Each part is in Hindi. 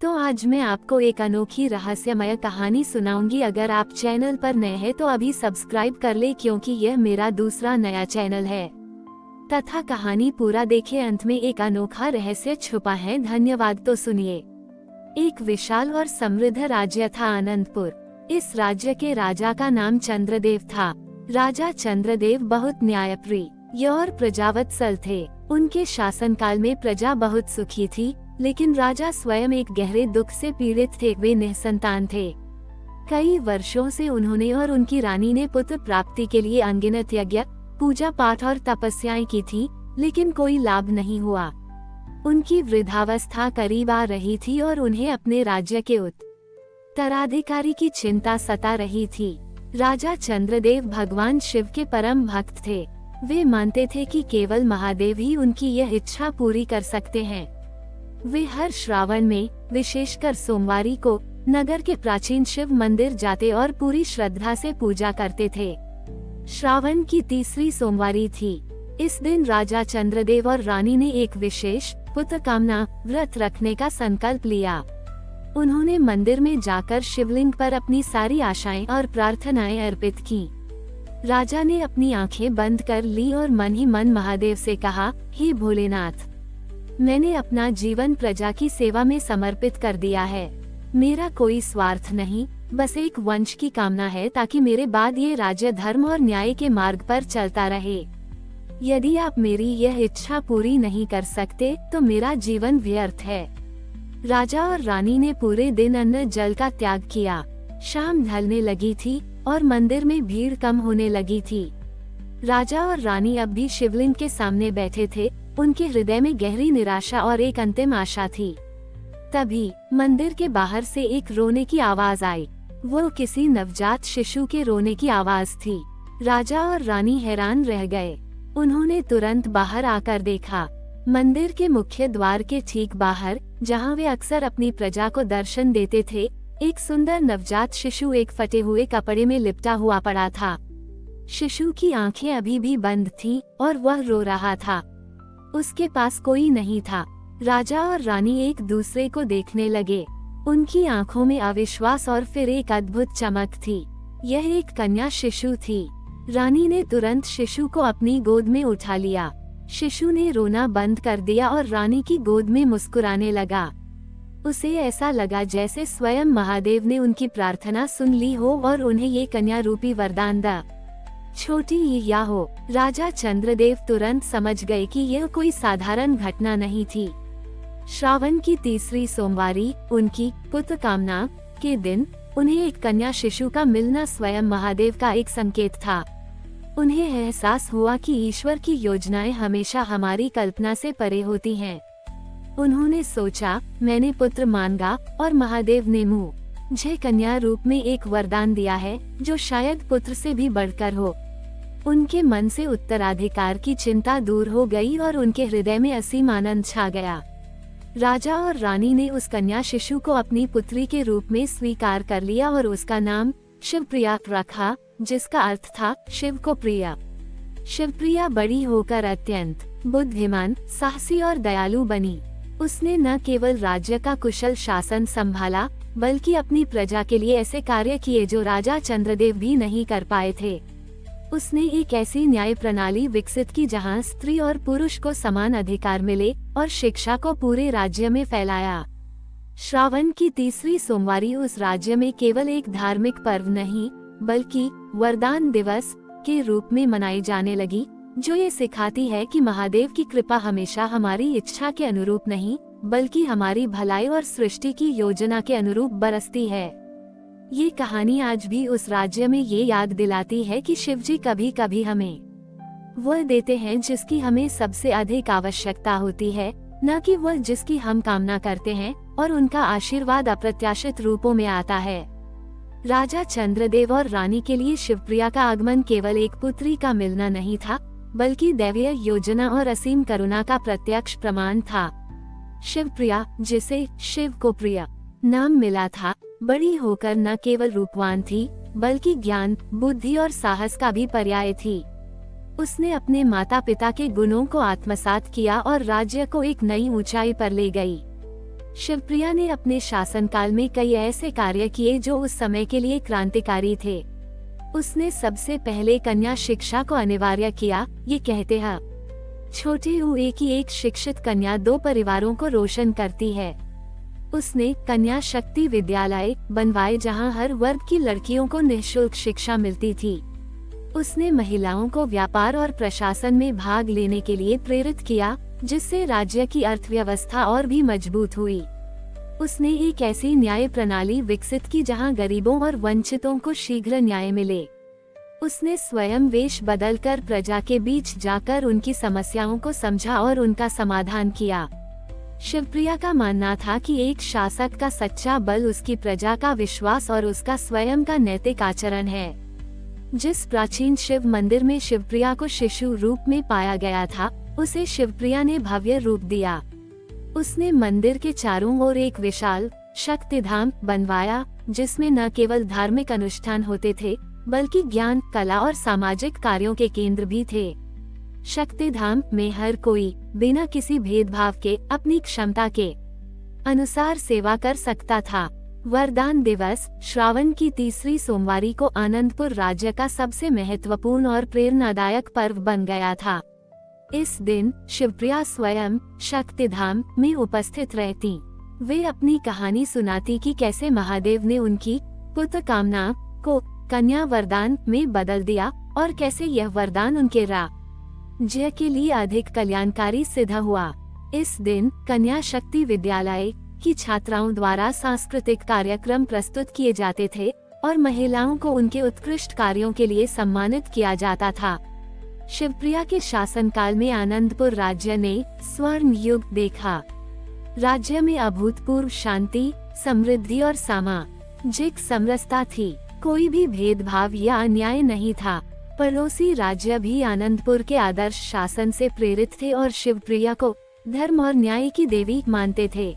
तो आज मैं आपको एक अनोखी रहस्यमय कहानी सुनाऊंगी। अगर आप चैनल पर नए हैं तो अभी सब्सक्राइब कर ले, क्योंकि यह मेरा दूसरा नया चैनल है। तथा कहानी पूरा देखे, अंत में एक अनोखा रहस्य छुपा है। धन्यवाद। तो सुनिए। एक विशाल और समृद्ध राज्य था आनंदपुर। इस राज्य के राजा का नाम चंद्रदेव था। राजा चंद्रदेव बहुत न्यायप्रिय और प्रजावत्सल थे। उनके शासनकाल में प्रजा बहुत सुखी थी, लेकिन राजा स्वयं एक गहरे दुख से पीड़ित थे। वे निसंतान थे। कई वर्षों से उन्होंने और उनकी रानी ने पुत्र प्राप्ति के लिए अनगिनत यज्ञ, पूजा पाठ और तपस्याएं की थी, लेकिन कोई लाभ नहीं हुआ। उनकी वृद्धावस्था करीब आ रही थी और उन्हें अपने राज्य के उत्तराधिकारी की चिंता सता रही थी। राजा चंद्रदेव भगवान शिव के परम भक्त थे। वे मानते थे कि केवल महादेव ही उनकी यह इच्छा पूरी कर सकते हैं। वे हर श्रावण में, विशेषकर सोमवारी को, नगर के प्राचीन शिव मंदिर जाते और पूरी श्रद्धा से पूजा करते थे। श्रावण की तीसरी सोमवारी थी। इस दिन राजा चंद्रदेव और रानी ने एक विशेष पुत्र कामना व्रत रखने का संकल्प लिया। उन्होंने मंदिर में जाकर शिवलिंग पर अपनी सारी आशाएं और प्रार्थनाएं अर्पित की। राजा ने अपनी आंखें बंद कर ली और मन ही मन महादेव से कहा, हे भोलेनाथ, मैंने अपना जीवन प्रजा की सेवा में समर्पित कर दिया है। मेरा कोई स्वार्थ नहीं, बस एक वंश की कामना है, ताकि मेरे बाद ये राज्य धर्म और न्याय के मार्ग पर चलता रहे। यदि आप मेरी यह इच्छा पूरी नहीं कर सकते तो मेरा जीवन व्यर्थ है। राजा और रानी ने पूरे दिन अन्न जल का त्याग किया। शाम ढलने लगी थी और मंदिर में भीड़ कम होने लगी थी। राजा और रानी अब भी शिवलिंग के सामने बैठे थे। उनके हृदय में गहरी निराशा और एक अंतिम आशा थी। तभी मंदिर के बाहर से एक रोने की आवाज आई। वो किसी नवजात शिशु के रोने की आवाज थी। राजा और रानी हैरान रह गए। उन्होंने तुरंत बाहर आकर देखा। मंदिर के मुख्य द्वार के ठीक बाहर, जहां वे अक्सर अपनी प्रजा को दर्शन देते थे, एक सुंदर नवजात शिशु एक फटे हुए कपड़े में लिपटा हुआ पड़ा था। शिशु की आंखें अभी भी बंद थीं और वह रो रहा था। उसके पास कोई नहीं था। राजा और रानी एक दूसरे को देखने लगे। उनकी आंखों में अविश्वास और फिर एक अद्भुत चमक थी। यह एक कन्या शिशु थी। रानी ने तुरंत शिशु को अपनी गोद में उठा लिया। शिशु ने रोना बंद कर दिया और रानी की गोद में मुस्कुराने लगा। उसे ऐसा लगा जैसे स्वयं महादेव ने उनकी प्रार्थना सुन ली हो और उन्हें ये कन्या रूपी वरदान दा। छोटी या हो। राजा चंद्रदेव तुरंत समझ गए कि यह कोई साधारण घटना नहीं थी। श्रावण की तीसरी सोमवारी, उनकी पुत्र कामना के दिन, उन्हें एक कन्या शिशु का मिलना स्वयं महादेव का एक संकेत था। उन्हें एहसास हुआ कि ईश्वर की योजनाएं हमेशा हमारी कल्पना से परे होती हैं। उन्होंने सोचा, मैंने पुत्र मांगा और महादेव ने मुझे कन्या रूप में एक वरदान दिया है, जो शायद पुत्र से भी बढ़कर हो। उनके मन से उत्तराधिकार की चिंता दूर हो गई और उनके हृदय में असीम आनंद छा गया। राजा और रानी ने उस कन्या शिशु को अपनी पुत्री के रूप में स्वीकार कर लिया और उसका नाम शिवप्रिया रखा, जिसका अर्थ था शिव को प्रिय। शिवप्रिया बड़ी होकर अत्यंत बुद्धिमान, साहसी और दयालु बनी। उसने न केवल राज्य का कुशल शासन संभाला, बल्कि अपनी प्रजा के लिए ऐसे कार्य किए जो राजा चंद्रदेव भी नहीं कर पाए थे। उसने एक ऐसी न्याय प्रणाली विकसित की जहां स्त्री और पुरुष को समान अधिकार मिले और शिक्षा को पूरे राज्य में फैलाया। श्रावण की तीसरी सोमवारी उस राज्य में केवल एक धार्मिक पर्व नहीं, बल्कि वरदान दिवस के रूप में मनाई जाने लगी, जो ये सिखाती है कि महादेव की कृपा हमेशा हमारी इच्छा के अनुरूप नहीं, बल्कि हमारी भलाई और सृष्टि की योजना के अनुरूप बरसती है। ये कहानी आज भी उस राज्य में ये याद दिलाती है कि शिवजी कभी कभी हमें वह देते हैं जिसकी हमें सबसे अधिक आवश्यकता होती है, न कि वह जिसकी हम कामना करते हैं, और उनका आशीर्वाद अप्रत्याशित रूपों में आता है। राजा चंद्रदेव और रानी के लिए शिवप्रिया का आगमन केवल एक पुत्री का मिलना नहीं था, बल्कि दैवीय योजना और असीम करुणा का प्रत्यक्ष प्रमाण था। शिवप्रिया, जिसे शिव को प्रिय नाम मिला था, बड़ी होकर न केवल रूपवान थी, बल्कि ज्ञान, बुद्धि और साहस का भी पर्याय थी। उसने अपने माता पिता के गुणों को आत्मसात किया और राज्य को एक नई ऊंचाई पर ले गई। शिवप्रिया ने अपने शासनकाल में कई ऐसे कार्य किए जो उस समय के लिए क्रांतिकारी थे। उसने सबसे पहले कन्या शिक्षा को अनिवार्य किया। ये कहते हैं, छोटे हुए की एक शिक्षित कन्या 2 परिवारों को रोशन करती है। उसने कन्या शक्ति विद्यालय बनवाए जहां हर वर्ग की लड़कियों को निःशुल्क शिक्षा मिलती थी। उसने महिलाओं को व्यापार और प्रशासन में भाग लेने के लिए प्रेरित किया, जिससे राज्य की अर्थव्यवस्था और भी मजबूत हुई। उसने एक ऐसी न्याय प्रणाली विकसित की जहां गरीबों और वंचितों को शीघ्र न्याय मिले। उसने स्वयं वेश बदलकर प्रजा के बीच जाकर उनकी समस्याओं को समझा और उनका समाधान किया। शिवप्रिया का मानना था कि एक शासक का सच्चा बल उसकी प्रजा का विश्वास और उसका स्वयं का नैतिक आचरण है। जिस प्राचीन शिव मंदिर में शिवप्रिया को शिशु रूप में पाया गया था, उसे शिवप्रिया ने भव्य रूप दिया। उसने मंदिर के चारों ओर एक विशाल शक्तिधाम बनवाया, जिसमें न केवल धार्मिक अनुष्ठान होते थे, बल्कि ज्ञान, कला और सामाजिक कार्यों के केंद्र भी थे। शक्तिधाम में हर कोई बिना किसी भेदभाव के अपनी क्षमता के अनुसार सेवा कर सकता था। वरदान दिवस श्रावण की तीसरी सोमवारी को आनंदपुर राज्य का सबसे महत्वपूर्ण और प्रेरणादायक पर्व बन गया था। इस दिन शिवप्रिया स्वयं शक्तिधाम में उपस्थित रहती। वे अपनी कहानी सुनाती कि कैसे महादेव ने उनकी पुत्र कामना को कन्या वरदान में बदल दिया और कैसे यह वरदान उनके राज्य के लिए अधिक कल्याणकारी सिद्ध हुआ। इस दिन कन्या शक्ति विद्यालय की छात्राओं द्वारा सांस्कृतिक कार्यक्रम प्रस्तुत किए जाते थे और महिलाओं को उनके उत्कृष्ट कार्यों के लिए सम्मानित किया जाता था। शिवप्रिया के शासनकाल में आनंदपुर राज्य ने स्वर्ण युग देखा। राज्य में अभूतपूर्व शांति, समृद्धि और सामाजिक समरसता थी। कोई भी भेदभाव या अन्याय नहीं था। पड़ोसी राज्य भी आनंदपुर के आदर्श शासन से प्रेरित थे और शिवप्रिया को धर्म और न्याय की देवी मानते थे।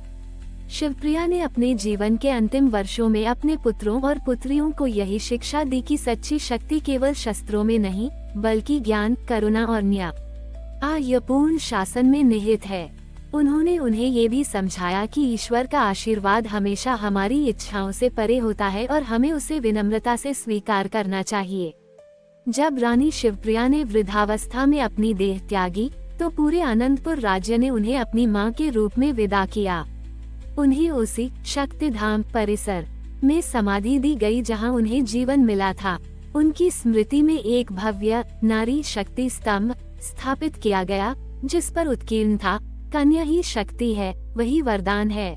शिवप्रिया ने अपने जीवन के अंतिम वर्षों में अपने पुत्रों और पुत्रियों को यही शिक्षा दी कि सच्ची शक्ति केवल शस्त्रों में नहीं, बल्कि ज्ञान, करुणा और न्यायपूर्ण शासन में निहित है। उन्होंने उन्हें ये भी समझाया कि ईश्वर का आशीर्वाद हमेशा हमारी इच्छाओं से परे होता है और हमें उसे विनम्रता से स्वीकार करना चाहिए। जब रानी शिवप्रिया ने वृद्धावस्था में अपनी देह त्यागी, तो पूरे आनंदपुर राज्य ने उन्हें अपनी मां के रूप में विदा किया। उन्हें उसी शक्तिधाम परिसर में समाधि दी गई जहां उन्हें जीवन मिला था। उनकी स्मृति में एक भव्य नारी शक्ति स्तंभ स्थापित किया गया, जिस पर उत्कीर्ण था, कन्या ही शक्ति है, वही वरदान है।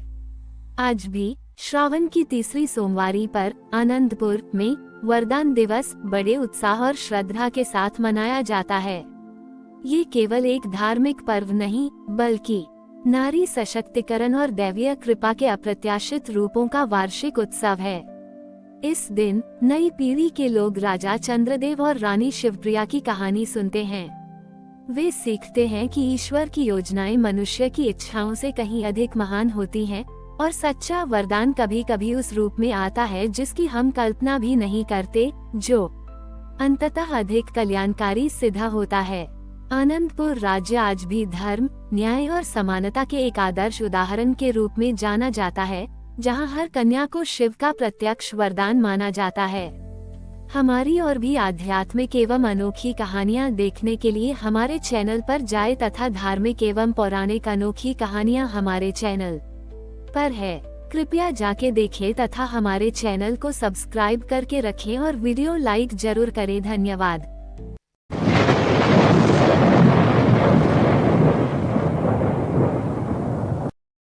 आज भी श्रावण की तीसरी सोमवारी पर आनंदपुर में वरदान दिवस बड़े उत्साह और श्रद्धा के साथ मनाया जाता है। ये केवल एक धार्मिक पर्व नहीं, बल्कि नारी सशक्तिकरण और दैवीय कृपा के अप्रत्याशित रूपों का वार्षिक उत्सव है। इस दिन नई पीढ़ी के लोग राजा चंद्रदेव और रानी शिवप्रिया की कहानी सुनते हैं। वे सीखते हैं कि ईश्वर की योजनाएं मनुष्य की इच्छाओं से कहीं अधिक महान होती हैं और सच्चा वरदान कभी कभी उस रूप में आता है जिसकी हम कल्पना भी नहीं करते, जो अंततः अधिक कल्याणकारी सिद्ध होता है। आनंदपुर राज्य आज भी धर्म, न्याय और समानता के एक आदर्श उदाहरण के रूप में जाना जाता है, जहां हर कन्या को शिव का प्रत्यक्ष वरदान माना जाता है। हमारी और भी आध्यात्मिक एवं अनोखी कहानियां देखने के लिए हमारे चैनल पर जाएं तथा धार्मिक एवं पौराणिक अनोखी कहानियां हमारे चैनल पर है। कृपया जाके देखें तथा हमारे चैनल को सब्सक्राइब करके रखें और वीडियो लाइक जरूर करें। धन्यवाद।